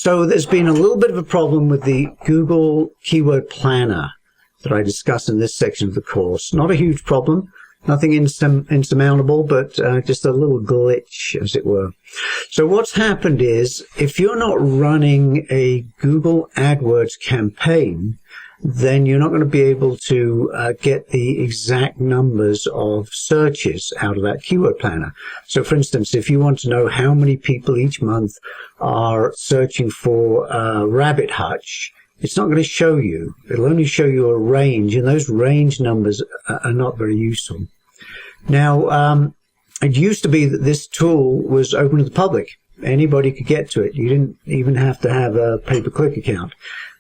So there's been a little bit of a problem with the Google Keyword Planner that I discuss in this section of the course. Not a huge problem, nothing insurmountable, but just a little glitch, as it were. So what's happened is, if you're not running a Google AdWords campaign, then you're not going to be able to get the exact numbers of searches out of that keyword planner. So, for instance, if you want to know how many people each month are searching for rabbit hutch, it's not going to show you. It'll only show you a range, and those range numbers are not very useful. Now, it used to be that this tool was open to the public. Anybody could get to it. You didn't even have to have a pay-per-click account.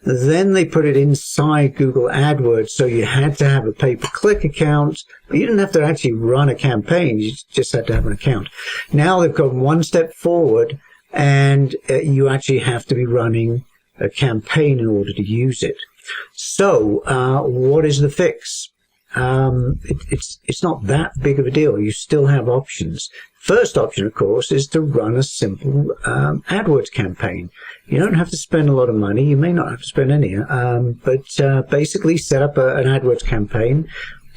Then they put it inside Google AdWords, so you had to have a pay-per-click account, but you didn't have to actually run a campaign. You just had to have an account. Now they've gone one step forward, and you actually have to be running a campaign in order to use it. So what is the fix? It's not that big of a deal. You still have options. First option, of course, is to run a simple AdWords campaign. You don't have to spend a lot of money. You may not have to spend any, but basically set up an AdWords campaign.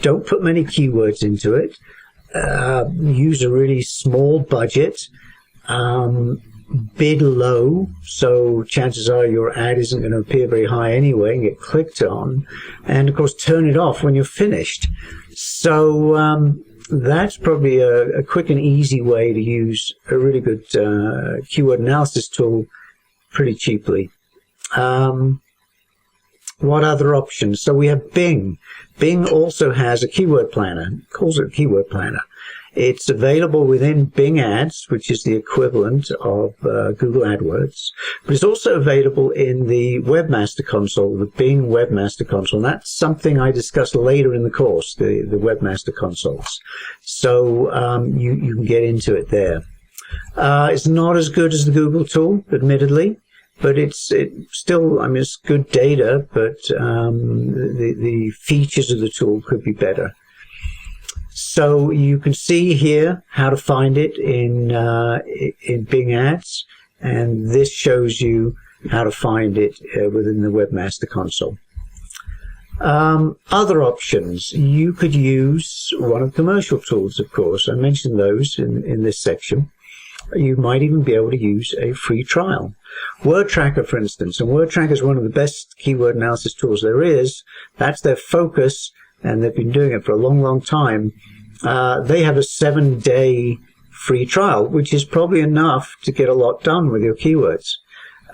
Don't put many keywords into it. Use a really small budget. Bid low, so chances are your ad isn't going to appear very high anyway and get clicked on. And, of course, turn it off when you're finished. So that's probably a quick and easy way to use a really good keyword analysis tool pretty cheaply. What other options? So we have Bing. Bing also has a keyword planner. It calls it a keyword planner. It's available within Bing Ads, which is the equivalent of Google AdWords, but it's also available in the Webmaster Console, the Bing Webmaster Console. And that's something I discuss later in the course, the Webmaster Consoles. So you can get into it there. It's not as good as the Google tool, admittedly, but it's still, I mean, it's good data, but the features of the tool could be better. So you can see here how to find it in Bing Ads, and this shows you how to find it within the Webmaster Console. Other options, you could use one of the commercial tools, of course. I mentioned those in this section. You might even be able to use a free trial. Word Tracker, for instance, and Word Tracker is one of the best keyword analysis tools there is. That's their focus, and they've been doing it for a long, long time. They have a 7-day free trial, which is probably enough to get a lot done with your keywords.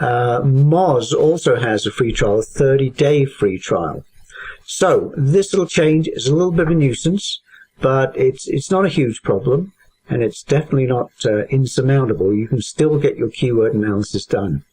Moz also has a free trial, a 30-day free trial. So this little change is a little bit of a nuisance, but it's not a huge problem, and it's definitely not insurmountable. You can still get your keyword analysis done.